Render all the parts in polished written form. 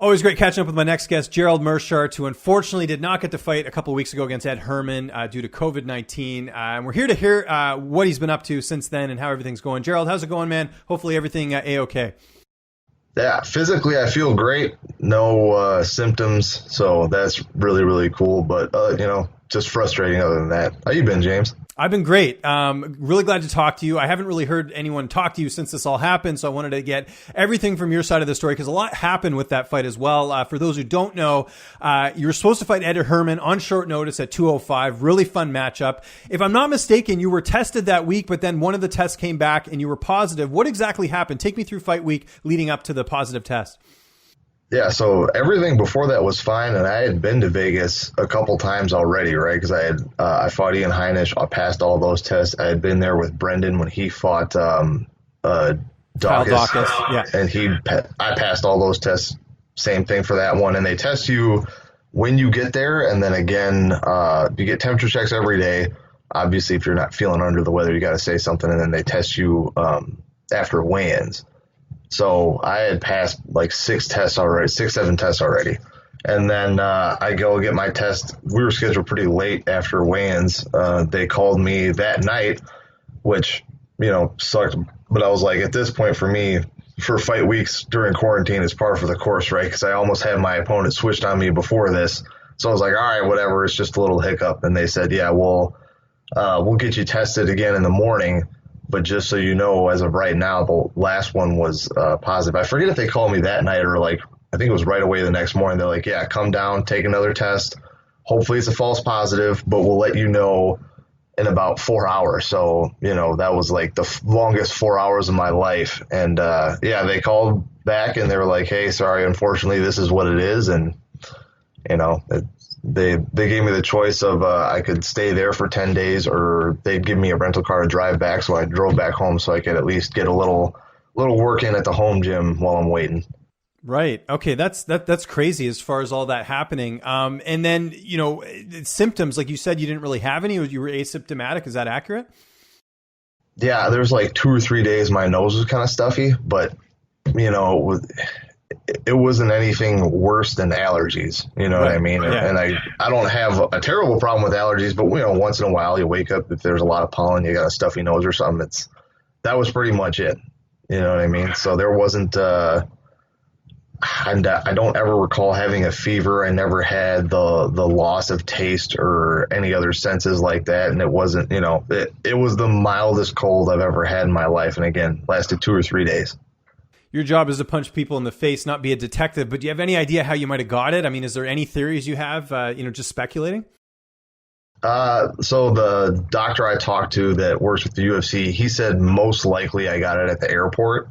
Always great catching up with my next guest, Gerald Meerschaert, who unfortunately did not get to fight a couple of weeks ago against Ed Herman due to COVID-19. And we're here to hear what he's been up to since then and how everything's going. Gerald, how's it going, man? Hopefully everything A-okay. Yeah, physically I feel great. No symptoms, so that's really, really cool. But, just frustrating other than that. How you been, James? I've been great. Really glad to talk to you. I haven't really heard anyone talk to you since this all happened, so I wanted to get everything from your side of the story because a lot happened with that fight as well. For those who don't know, you were supposed to fight Ed Herman on short notice at 205. Really fun matchup. If I'm not mistaken, you were tested that week, but then one of the tests came back and you were positive. What exactly happened? Take me through fight week leading up to the positive test. Yeah, so everything before that was fine, and I had been to Vegas a couple times already, right? Because I fought Ian Heinisch, I passed all those tests. I had been there with Brendan when he fought Dawkins, yeah, and I passed all those tests. Same thing for that one, and they test you when you get there, and then again, you get temperature checks every day. Obviously, if you're not feeling under the weather, you got to say something, and then they test you after weigh-ins. So I had passed like 7 tests already. And then I go get my test. We were scheduled pretty late after weigh-ins. They called me that night, which, sucked. But I was like, at this point for me, for fight weeks during quarantine, it's par for the course, right? Because I almost had my opponent switched on me before this. So I was like, all right, whatever. It's just a little hiccup. And they said, yeah, we'll get you tested again in the morning. But just so you know, as of right now, the last one was positive. I forget if they called me that night or I think it was right away the next morning. They're like, yeah, come down, take another test. Hopefully it's a false positive, but we'll let you know in about 4 hours. So, that was like the longest 4 hours of my life. And they called back and they were like, hey, sorry, unfortunately, this is what it is. And, They gave me the choice of I could stay there for 10 days or they'd give me a rental car to drive back. So I drove back home so I could at least get a little work in at the home gym while I'm waiting. Right. Okay. That's crazy as far as all that happening. And then, symptoms, like you said, you didn't really have any, you were asymptomatic. Is that accurate? Yeah. There was like 2 or 3 days my nose was kind of stuffy, but, it wasn't anything worse than allergies, you know what I mean? Yeah. And I don't have a terrible problem with allergies, but once in a while you wake up, if there's a lot of pollen, you got a stuffy nose or something, that was pretty much it. You know what I mean? So there wasn't, and I don't ever recall having a fever. I never had the loss of taste or any other senses like that. And it wasn't, it was the mildest cold I've ever had in my life. And again, lasted 2 or 3 days. Your job is to punch people in the face, not be a detective. But do you have any idea how you might have got it? I mean, is there any theories you have, just speculating? So the doctor I talked to that works with the UFC, he said most likely I got it at the airport.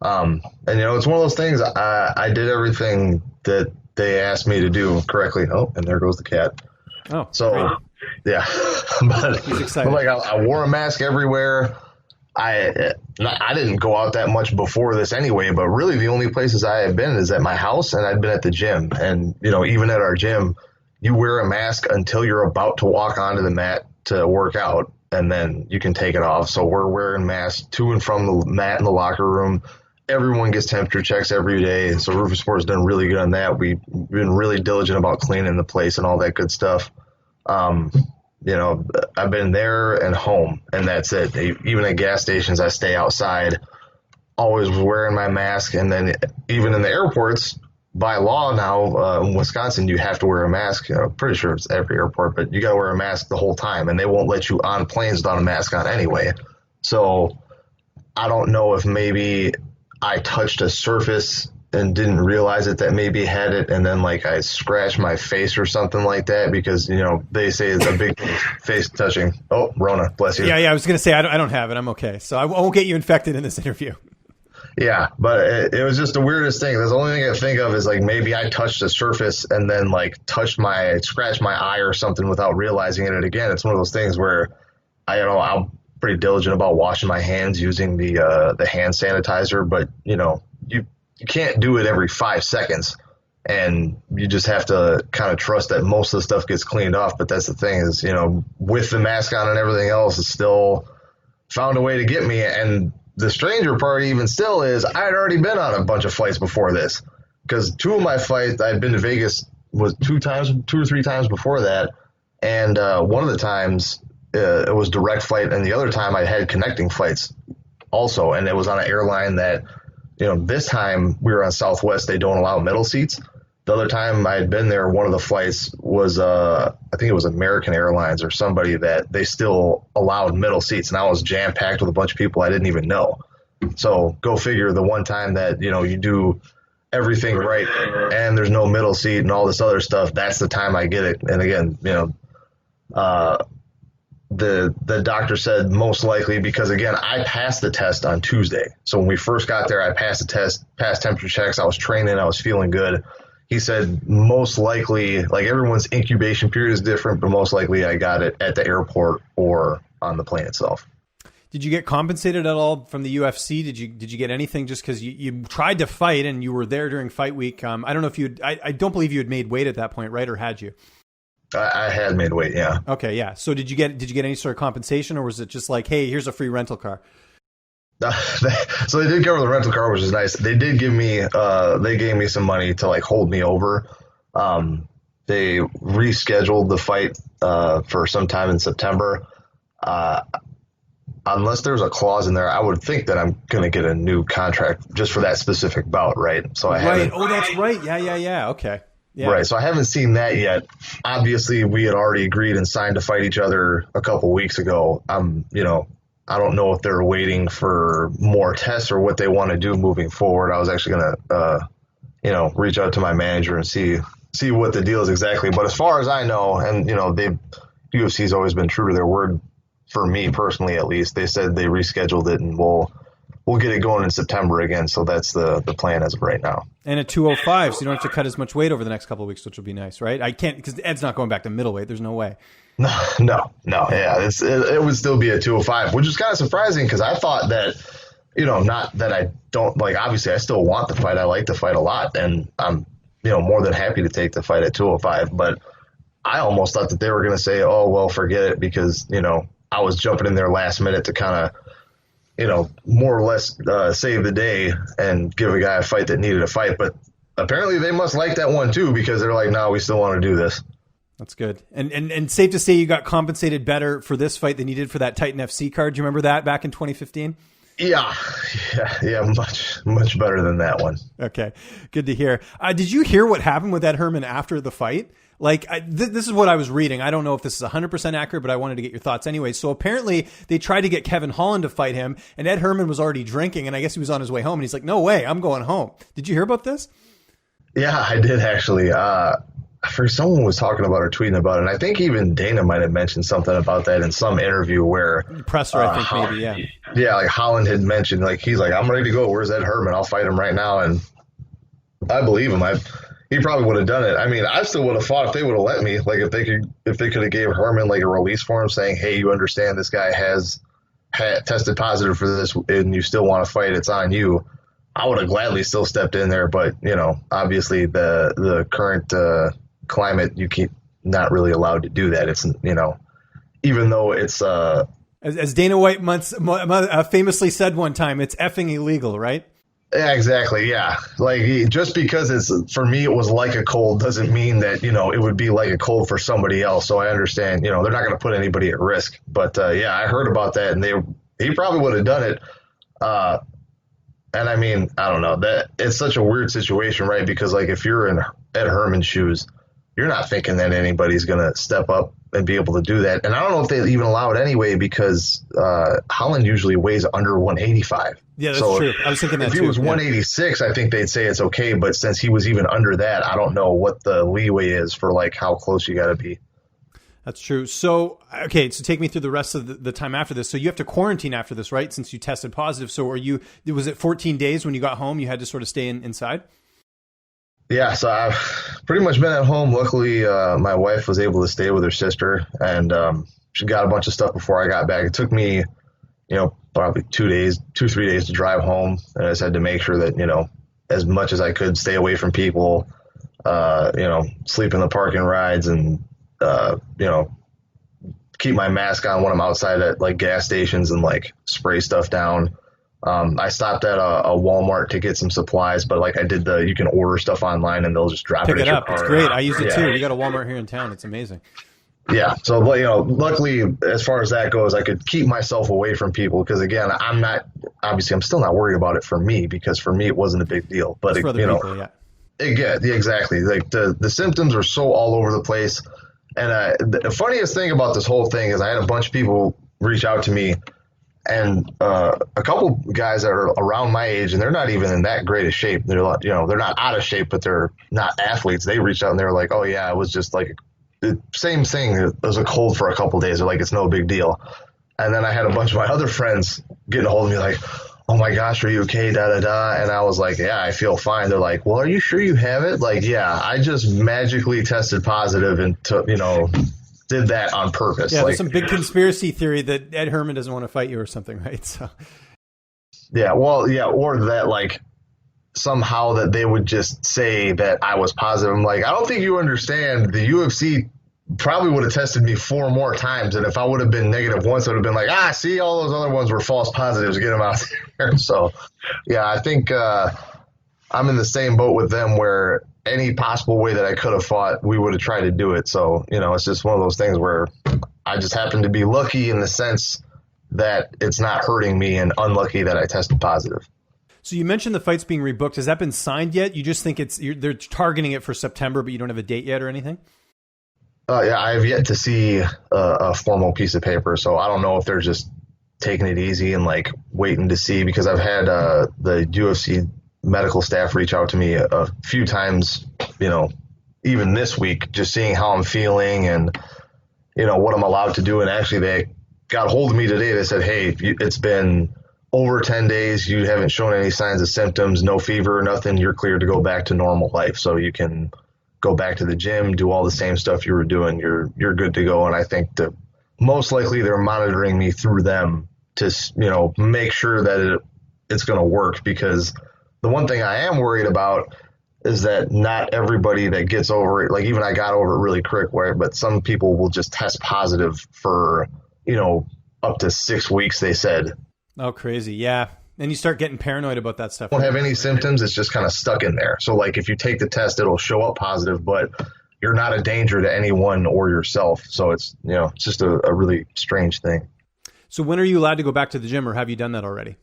And, it's one of those things. I did everything that they asked me to do correctly. Oh, and there goes the cat. Oh, so great. Yeah. But, he's excited. But I wore a mask everywhere. I didn't go out that much before this anyway, but really the only places I had been is at my house and I'd been at the gym. And, even at our gym, you wear a mask until you're about to walk onto the mat to work out, and then you can take it off. So we're wearing masks to and from the mat in the locker room. Everyone gets temperature checks every day. So Rufus Sports done really good on that. We've been really diligent about cleaning the place and all that good stuff. I've been there and home, and that's it. Even at gas stations, I stay outside, always wearing my mask. And then even in the airports, by law now, in Wisconsin, you have to wear a mask. Pretty sure it's every airport, but you got to wear a mask the whole time, and they won't let you on planes without a mask on anyway. So I don't know if maybe I touched a surface and didn't realize it that maybe had it, and then I scratched my face or something like that because they say it's a big face touching. Oh, Rona, bless you. Yeah, I was gonna say I don't have it. I'm okay, so I won't get you infected in this interview. Yeah, but it was just the weirdest thing. That's the only thing I think of is maybe I touched a surface and then scratched my eye or something without realizing it. Again, it's one of those things where I'm pretty diligent about washing my hands using the hand sanitizer, but you can't do it every 5 seconds, and you just have to kind of trust that most of the stuff gets cleaned off. But that's the thing is, with the mask on and everything else, it still found a way to get me. And the stranger part even still is I had already been on a bunch of flights before this. because two of my fights, I'd been to Vegas was two or three times before that. And one of the times it was direct flight, and the other time I had connecting flights also. And it was on an airline that, this time we were on Southwest. They don't allow middle seats. The other time I had been there, one of the flights was, I think it was American Airlines or somebody that they still allowed middle seats. And I was jam-packed with a bunch of people I didn't even know. So go figure, the one time that, you do everything right and there's no middle seat and all this other stuff, that's the time I get it. And again, the doctor said most likely because, again, I passed the test on Tuesday. So when we first got there, I passed the test, passed temperature checks. I was training. I was feeling good. He said most likely, like everyone's incubation period is different, but most likely I got it at the airport or on the plane itself. Did you get compensated at all from the UFC? Did you get anything just because you tried to fight and you were there during fight week? I don't know if I don't believe you had made weight at that point, right? Or had you? I had made weight, yeah. Okay, yeah. So did you get any sort of compensation, or was it just like, hey, here's a free rental car? So they did cover the rental car, which is nice. They did give me, they gave me some money to like hold me over. They rescheduled the fight for sometime in September. Unless there's a clause in there, I would think that I'm going to get a new contract just for that specific bout, right? So I haven't. Oh, that's right. Yeah. Okay. Yeah. Right. So I haven't seen that yet. Obviously, we had already agreed and signed to fight each other a couple weeks ago. I don't know if they're waiting for more tests or what they want to do moving forward. I was actually going to, reach out to my manager and see what the deal is exactly. But as far as I know, and, UFC's always been true to their word for me personally, at least. They said they rescheduled it and we'll get it going in September again. So that's the plan as of right now. And at 205, so you don't have to cut as much weight over the next couple of weeks, which will be nice, right? I can't, because Ed's not going back to middleweight. There's no way. No. Yeah, it would still be a 205, which is kind of surprising because I thought that, not that I don't like. Obviously, I still want the fight. I like the fight a lot, and I'm more than happy to take the fight at 205. But I almost thought that they were going to say, "Oh well, forget it," because I was jumping in there last minute to kind of, more or less save the day and give a guy a fight that needed a fight. But apparently, they must like that one too because they're like, "No, we still want to do this." That's good. And safe to say you got compensated better for this fight than you did for that Titan FC card. Do you remember that back in 2015? Yeah, much better than that one. Okay, good to hear. Did you hear what happened with Ed Herman after the fight? Like, this is what I was reading. I don't know if this is 100% accurate, but I wanted to get your thoughts anyway. So apparently they tried to get Kevin Holland to fight him, and Ed Herman was already drinking, and I guess he was on his way home, and he's like, no way, I'm going home. Did you hear about this? Yeah, I did actually. Someone was talking about or tweeting about it, and I think even Dana might have mentioned something about that in some interview where presser, I think maybe, yeah. Yeah, like Holland had mentioned, like he's like, I'm ready to go. Where's Ed Herman? I'll fight him right now, and I believe him. He probably would have done it. I mean, I still would have fought if they would have let me. Like if they could have gave Herman like a release form saying, hey, you understand this guy has tested positive for this, and you still want to fight, it's on you. I would have gladly still stepped in there, but obviously the current climate, you keep not really allowed to do that. It's even though it's as Dana White famously said one time, it's effing illegal, right? Yeah, exactly. Yeah, like just because it's for me, it was like a cold doesn't mean that it would be like a cold for somebody else. So I understand, they're not going to put anybody at risk. But yeah, I heard about that, and he probably would have done it. And I mean, I don't know, that it's such a weird situation, right? Because like if you're in Ed Herman's shoes, you're not thinking that anybody's going to step up and be able to do that. And I don't know if they even allow it anyway because Holland usually weighs under 185. Yeah, that's true. I was thinking that if he was 186, I think they'd say it's okay. But since he was even under that, I don't know what the leeway is for like how close you got to be. That's true. So, okay, so take me through the rest of the time after this. So you have to quarantine after this, right? Since you tested positive. So was it 14 days when you got home? You had to sort of stay inside? Yeah, so I've pretty much been at home. Luckily, my wife was able to stay with her sister, and she got a bunch of stuff before I got back. It took me, probably 3 days to drive home, and I just had to make sure that, as much as I could stay away from people, sleep in the parking rides and, keep my mask on when I'm outside at like gas stations and like spray stuff down. I stopped at a Walmart to get some supplies, but like I did you can order stuff online and they'll just drop Pick it it at up. your It's car. great. I use it too. We got a Walmart here in town. It's amazing. Yeah. So, luckily, as far as that goes, I could keep myself away from people because, again, I'm still not worried about it for me because for me, it wasn't a big deal. But, It's for other people, yeah. Yeah, exactly. Like the symptoms are so all over the place. And the funniest thing about this whole thing is I had a bunch of people reach out to me and a couple guys that are around my age and they're not even in that great a shape. They're they're not out of shape, but they're not athletes. They reached out and they were like, oh yeah, it was just like the same thing. It was a cold for a couple of days. They're like, it's no big deal. And then I had a bunch of my other friends getting a hold of me like, oh my gosh, are you okay? Da, da, da. And I was like, yeah, I feel fine. They're like, well, are you sure you have it? Like, yeah, I just magically tested positive and did that on purpose. Yeah, like, there's some big conspiracy theory that Ed Herman doesn't want to fight you or something, right? So. Yeah, well, yeah, or that like somehow that they would just say that I was positive. I'm like, I don't think you understand. The UFC probably would have tested me 4 more times, and if I would have been negative once, I would have been like, see, all those other ones were false positives. Get them out there. So, yeah, I think I'm in the same boat with them where any possible way that I could have fought, we would have tried to do it. So, it's just one of those things where I just happen to be lucky in the sense that it's not hurting me and unlucky that I tested positive. So you mentioned the fight's being rebooked. Has that been signed yet? You just think they're targeting it for September, but you don't have a date yet or anything? Yeah, I have yet to see a formal piece of paper, so I don't know if they're just taking it easy and like waiting to see, because I've had the UFC medical staff reach out to me a few times, even this week, just seeing how I'm feeling and, what I'm allowed to do. And actually they got a hold of me today. They said, hey, it's been over 10 days. You haven't shown any signs of symptoms, no fever or nothing. You're cleared to go back to normal life. So you can go back to the gym, do all the same stuff you were doing. You're good to go. And I think most likely they're monitoring me through them to, make sure that it's going to work, because the one thing I am worried about is that not everybody that gets over it, like even I got over it really quick, but some people will just test positive for, up to 6 weeks, they said. Oh, crazy. Yeah. And you start getting paranoid about that stuff. Don't have any symptoms. It's just kind of stuck in there. So like if you take the test, it'll show up positive, but you're not a danger to anyone or yourself. So it's, it's just a really strange thing. So when are you allowed to go back to the gym, or have you done that already?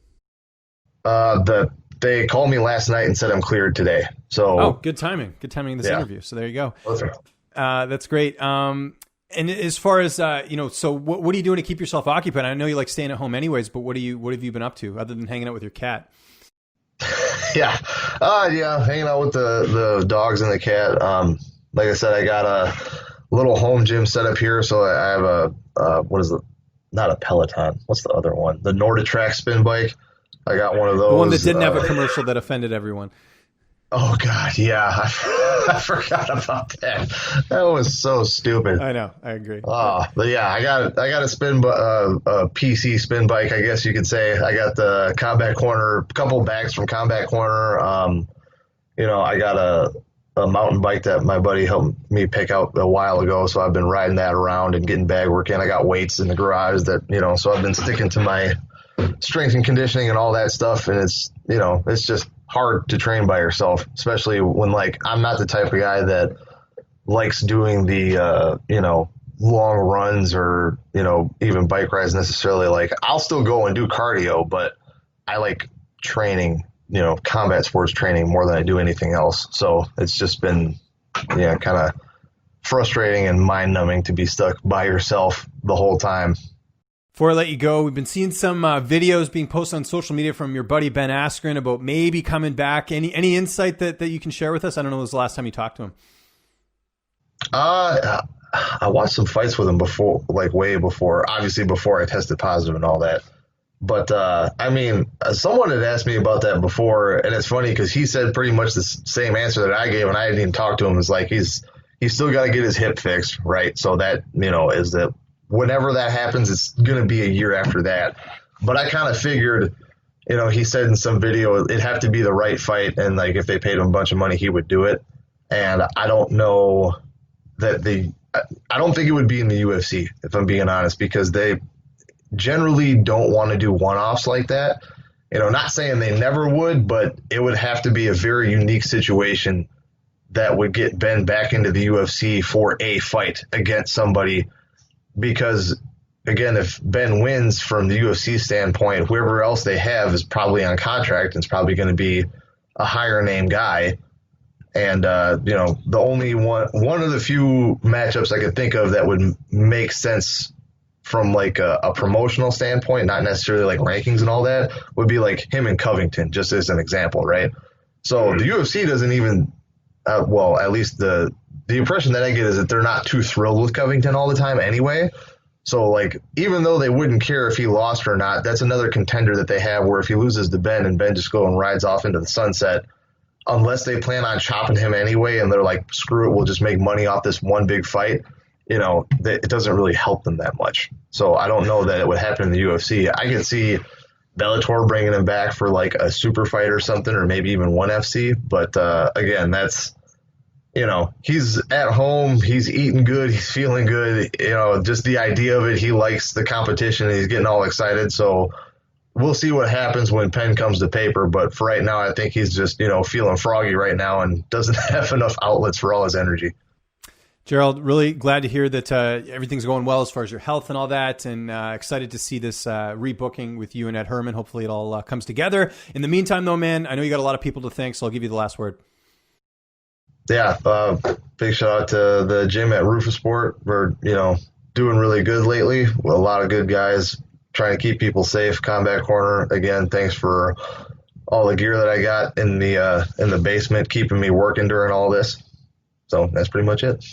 They called me last night and said I'm cleared today. So good timing. Good timing in this interview. So there you go. Perfect. That's great. And as far as, so what are you doing to keep yourself occupied? I know you like staying at home anyways, but what have you been up to other than hanging out with your cat? Yeah. Hanging out with the dogs and the cat. Like I said, I got a little home gym set up here. So I have not a Peloton. What's the other one? The Norditrack spin bike. I got one of those. The one that didn't have a commercial that offended everyone. Oh God, yeah, I forgot about that. That was so stupid. I know, I agree. But yeah, I got a a PC spin bike, I guess you could say. I got the Combat Corner, a couple bags from Combat Corner. I got a mountain bike that my buddy helped me pick out a while ago, so I've been riding that around and getting bag work in. I got weights in the garage that so I've been sticking to my strength and conditioning and all that stuff, and it's just hard to train by yourself, especially when I'm not the type of guy that likes doing the long runs or even bike rides necessarily. Like I'll still go and do cardio, but I like training, combat sports training more than I do anything else. So it's just been kind of frustrating and mind numbing to be stuck by yourself the whole time. Before I let you go, we've been seeing some videos being posted on social media from your buddy Ben Askren about maybe coming back. Any insight that you can share with us? I don't know when was the last time you talked to him. I watched some fights with him before, way before, obviously before I tested positive and all that. But, someone had asked me about that before, and it's funny because he said pretty much the same answer that I gave, and I didn't even talk to him. It's like he's still got to get his hip fixed, right? So that, is that whenever that happens, it's going to be a year after that. But I kind of figured, he said in some video it'd have to be the right fight, and if they paid him a bunch of money, he would do it. And I don't know that I don't think it would be in the UFC, if I'm being honest, because they generally don't want to do one-offs like that. not saying they never would, but it would have to be a very unique situation that would get Ben back into the UFC for a fight against somebody. Because, again, if Ben wins from the UFC standpoint, whoever else they have is probably on contract and it's probably going to be a higher name guy. And, the only one of the few matchups I could think of that would make sense from like a promotional standpoint, not necessarily like rankings and all that, would be like him and Covington, just as an example, right? So the UFC doesn't even, at least the impression that I get is that they're not too thrilled with Covington all the time anyway. So like, even though they wouldn't care if he lost or not, that's another contender that they have where if he loses to Ben and Ben just go and rides off into the sunset, unless they plan on chopping him anyway and they're like, screw it, we'll just make money off this one big fight, it doesn't really help them that much. So I don't know that it would happen in the UFC. I could see Bellator bringing him back for like a super fight or something, or maybe even ONE FC. But again, that's, he's at home, he's eating good, he's feeling good. Just the idea of it, he likes the competition, and he's getting all excited. So we'll see what happens when pen comes to paper. But for right now, I think he's just, feeling froggy right now and doesn't have enough outlets for all his energy. Gerald, really glad to hear that everything's going well as far as your health and all that, and excited to see this rebooking with you and Ed Herman. Hopefully it all comes together. In the meantime, though, man, I know you got a lot of people to thank, so I'll give you the last word. Yeah, big shout out to the gym at Rufus Sport. We're, doing really good lately. A lot of good guys trying to keep people safe. Combat Corner, again, thanks for all the gear that I got in the basement, keeping me working during all this. So that's pretty much it.